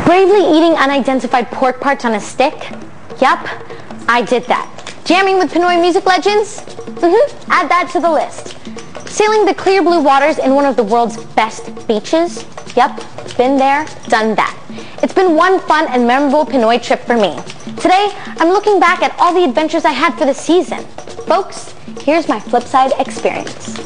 Bravely eating unidentified pork parts on a stick? Yep, I did that. Jamming with Pinoy music legends? Add that to the list. Sailing the clear blue waters in one of the world's best beaches? Yep, been there, done that. It's been one fun and memorable Pinoy trip for me. Today, I'm looking back at all the adventures I had for the season. Folks, here's my flipside experience.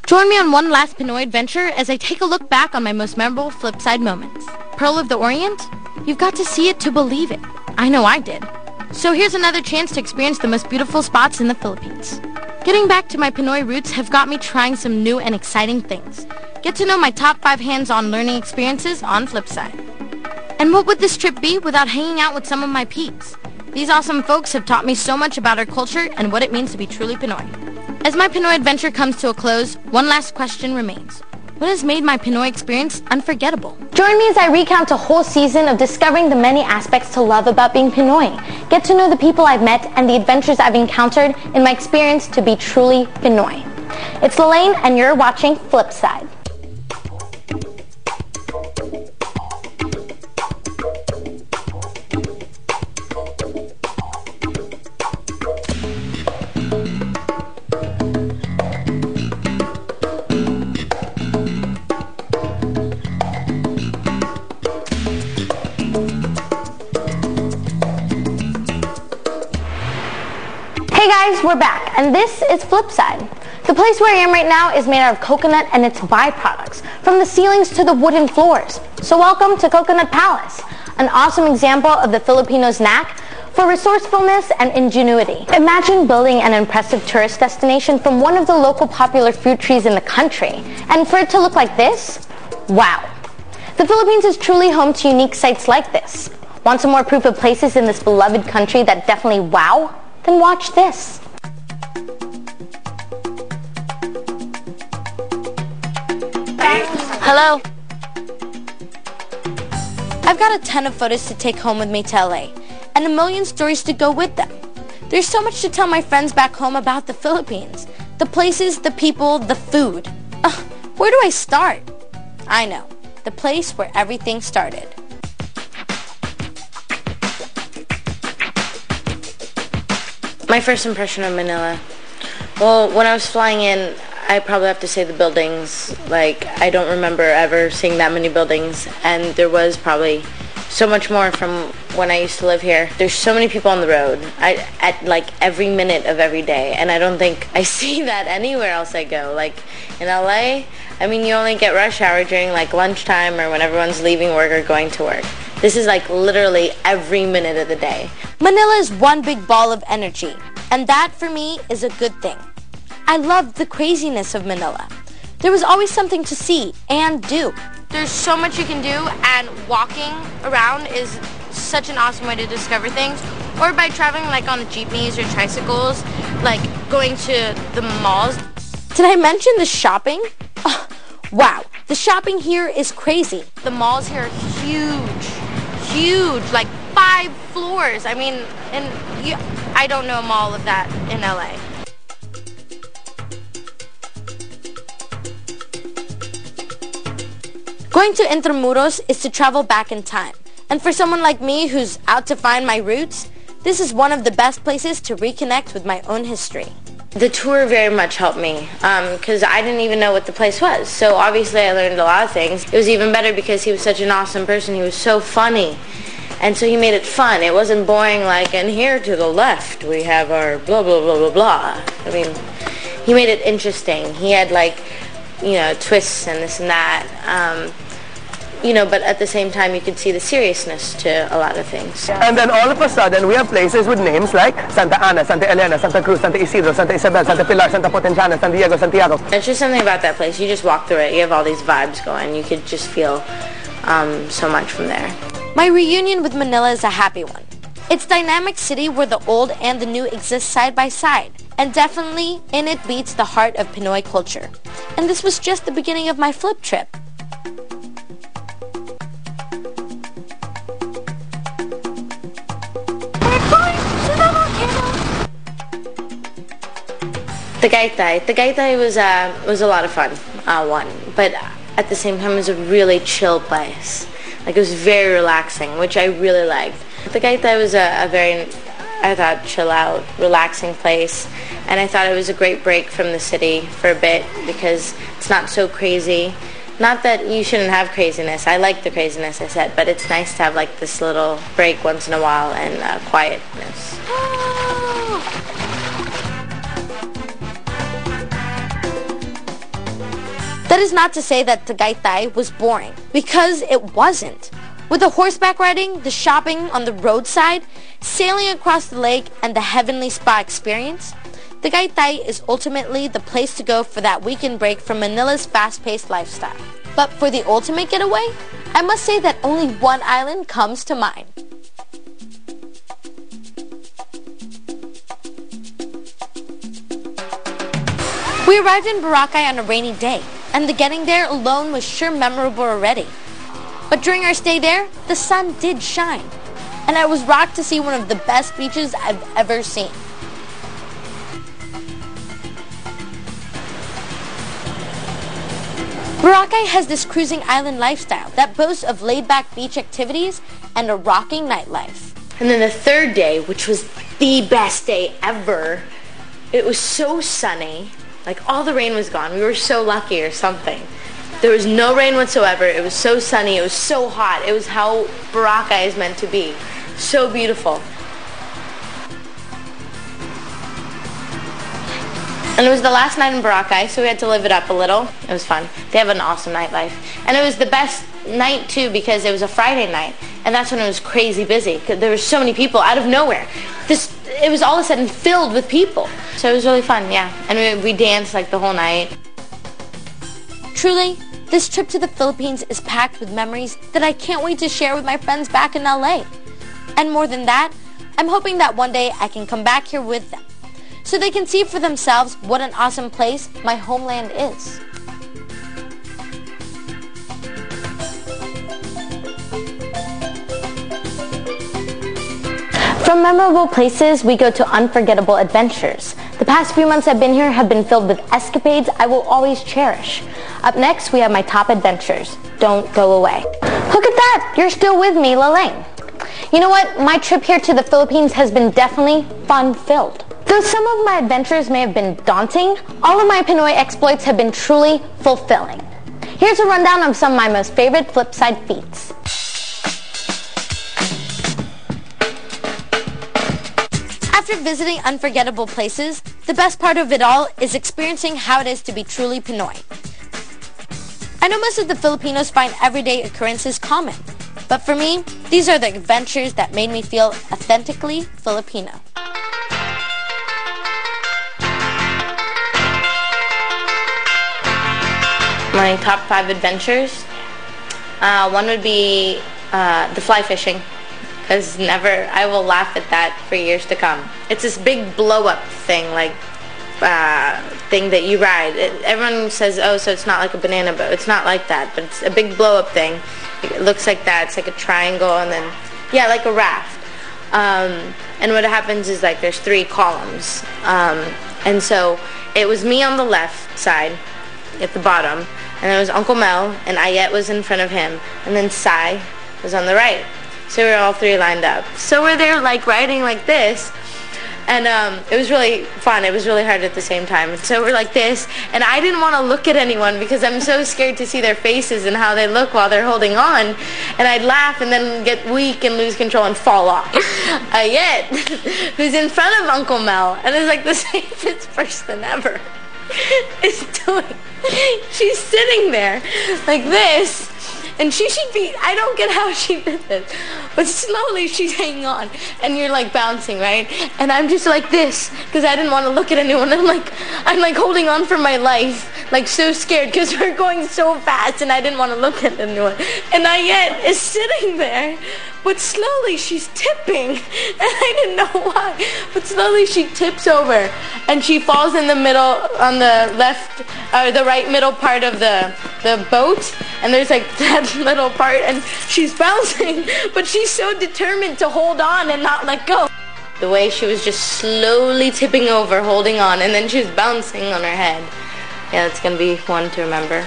Join me on one last Pinoy adventure as I take a look back on my most memorable flipside moments. Pearl of the Orient? You've got to see it to believe it. I know I did. So here's another chance to experience the most beautiful spots in the Philippines. Getting back to my Pinoy roots have got me trying some new and exciting things. Get to know my top 5 hands-on learning experiences on Flipside. And what would this trip be without hanging out with some of my peeps? These awesome folks have taught me so much about our culture and what it means to be truly Pinoy. As my Pinoy adventure comes to a close, one last question remains. What has made my Pinoy experience unforgettable? Join me as I recount a whole season of discovering the many aspects to love about being Pinoy. Get to know the people I've met and the adventures I've encountered in my experience to be truly Pinoy. It's Lelaine and you're watching Flipside. Hey guys, we're back, and this is Flipside. The place where I am right now is made out of coconut and its byproducts, from the ceilings to the wooden floors. So welcome to Coconut Palace, an awesome example of the Filipinos' knack for resourcefulness and ingenuity. Imagine building an impressive tourist destination from one of the local popular fruit trees in the country, and for it to look like this? Wow. The Philippines is truly home to unique sites like this. Want some more proof of places in this beloved country that definitely wow? Then watch this. Hello. I've got a ton of photos to take home with me to LA, and a million stories to go with them. There's so much to tell my friends back home about the Philippines. The places, the people, the food. Where do I start? I know. The place where everything started. My first impression of Manila. Well, when I was flying in, I probably have to say the buildings. Like, I don't remember ever seeing that many buildings, and there was probably so much more from when I used to live here. There's so many people on the road at like every minute of every day, and I don't think I see that anywhere else I go. Like in LA, I mean, you only get rush hour during like lunchtime or when everyone's leaving work or going to work. This is like literally every minute of the day. Manila is one big ball of energy, and that for me is a good thing. I loved the craziness of Manila. There was always something to see and do. There's so much you can do, and walking around is such an awesome way to discover things. Or by traveling like on jeepneys or tricycles, like going to the malls. Did I mention the shopping? Oh, wow, the shopping here is crazy. The malls here are huge, like 5 floors. I mean, and I don't know a mall of that in LA. Going to Intramuros is to travel back in time. And for someone like me who's out to find my roots, this is one of the best places to reconnect with my own history. The tour very much helped me because I didn't even know what the place was. So obviously I learned a lot of things. It was even better because he was such an awesome person. He was so funny. And so he made it fun. It wasn't boring like, and here to the left we have our blah, blah, blah, blah, blah. I mean, he made it interesting. He had like, you know, twists and this and that. You know, but at the same time you could see the seriousness to a lot of things. And then all of a sudden we have places with names like Santa Ana, Santa Elena, Santa Cruz, Santa Isidro, Santa Isabel, Santa Pilar, Santa Potenciana, San Diego, Santiago. There's just something about that place. You just walk through it. You have all these vibes going. You could just feel so much from there. My reunion with Manila is a happy one. It's a dynamic city where the old and the new exist side by side. And definitely in it beats the heart of Pinoy culture. And this was just the beginning of my flip trip. Tagaytay was a lot of fun, but at the same time it was a really chill place. Like, it was very relaxing, which I really liked. The Tagaytay was a very, I thought, chill out, relaxing place. And I thought it was a great break from the city for a bit because it's not so crazy. Not that you shouldn't have craziness. I like the craziness, I said, but it's nice to have like this little break once in a while and quietness. That is not to say that Tagaytay was boring, because it wasn't. With the horseback riding, the shopping on the roadside, sailing across the lake, and the heavenly spa experience, Tagaytay is ultimately the place to go for that weekend break from Manila's fast-paced lifestyle. But for the ultimate getaway, I must say that only one island comes to mind. We arrived in Boracay on a rainy day, and the getting there alone was sure memorable already. But during our stay there, the sun did shine, and I was rocked to see one of the best beaches I've ever seen. Boracay has this cruising island lifestyle that boasts of laid-back beach activities and a rocking nightlife. And then the third day, which was the best day ever, it was so sunny. Like, all the rain was gone. We were so lucky or something. There was no rain whatsoever. It was so sunny. It was so hot. It was how Boracay is meant to be. So beautiful. And it was the last night in Boracay, so we had to live it up a little. It was fun. They have an awesome nightlife. And it was the best night, too, because it was a Friday night. And that's when it was crazy busy, because there were so many people out of nowhere. It was all of a sudden filled with people. So it was really fun, yeah. And we danced like the whole night. Truly, this trip to the Philippines is packed with memories that I can't wait to share with my friends back in LA. And more than that, I'm hoping that one day I can come back here with them, so they can see for themselves what an awesome place my homeland is. From memorable places, we go to unforgettable adventures. The past few months I've been here have been filled with escapades I will always cherish. Up next, we have my top adventures. Don't go away. Look at that! You're still with me, Lalane. You know what? My trip here to the Philippines has been definitely fun-filled. Though some of my adventures may have been daunting, all of my Pinoy exploits have been truly fulfilling. Here's a rundown of some of my most favorite flipside feats. After visiting unforgettable places, the best part of it all is experiencing how it is to be truly Pinoy. I know most of the Filipinos find everyday occurrences common, but for me, these are the adventures that made me feel authentically Filipino. My top 5 adventures, one would be the fly fishing. Because I will laugh at that for years to come. It's this big blow-up thing, like, thing that you ride. Everyone says, oh, so it's not like a banana boat. It's not like that, but it's a big blow-up thing. It looks like that. It's like a triangle, and then, yeah, like a raft. And what happens is, like, there's 3 columns. And so it was me on the left side, at the bottom, and there was Uncle Mel, and Ayet was in front of him, and then Sai was on the right. So we were all 3 lined up. So we're there like riding like this, and it was really fun. It was really hard at the same time. So we're like this, and I didn't want to look at anyone because I'm so scared to see their faces and how they look while they're holding on. And I'd laugh and then get weak and lose control and fall off. Ayet, who's in front of Uncle Mel, and is like the safest person ever, is doing. She's sitting there like this. And she should be, I don't get how she did this, but slowly she's hanging on, and you're like bouncing, right? And I'm just like this, because I didn't want to look at anyone. I'm like holding on for my life, like so scared, because we're going so fast, and I didn't want to look at anyone. And Ayet is sitting there, but slowly she's tipping, and I didn't know why, but slowly she tips over, and she falls in the middle, on the left, or the right middle part of the boat, and there's like that little part, and she's bouncing, but she's so determined to hold on and not let go. The way she was just slowly tipping over, holding on, and then she was bouncing on her head. Yeah, that's gonna be one to remember.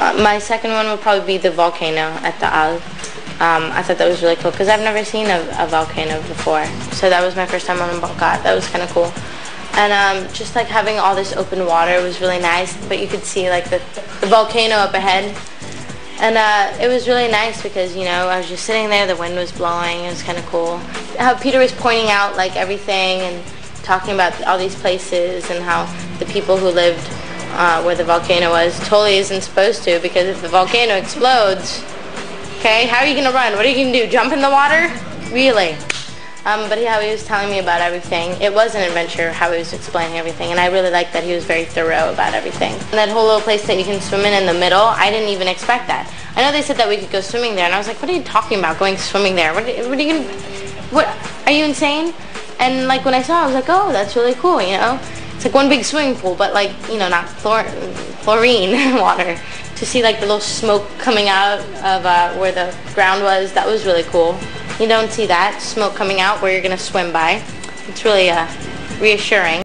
My second one would probably be the volcano at the Al. I thought that was really cool because I've never seen a volcano before. So that was my first time on Balkat. That was kind of cool. And just like having all this open water was really nice, but you could see like the volcano up ahead. And it was really nice because, you know, I was just sitting there, the wind was blowing, it was kind of cool. How Peter was pointing out like everything and talking about all these places and how the people who lived where the volcano was totally isn't supposed to, because if the volcano explodes, okay, how are you going to run? What are you going to do, jump in the water? Really? But yeah, he was telling me about everything. It was an adventure how he was explaining everything, and I really liked that he was very thorough about everything. And that whole little place that you can swim in the middle, I didn't even expect that. I know they said that we could go swimming there, and I was like, what are you talking about, going swimming there? What are you gonna, what, are you insane? And like when I saw it, I was like, oh, that's really cool, you know? It's like one big swimming pool, but like, you know, not chlorine water. To see like the little smoke coming out of where the ground was, that was really cool. You don't see that smoke coming out where you're gonna swim by. It's really reassuring.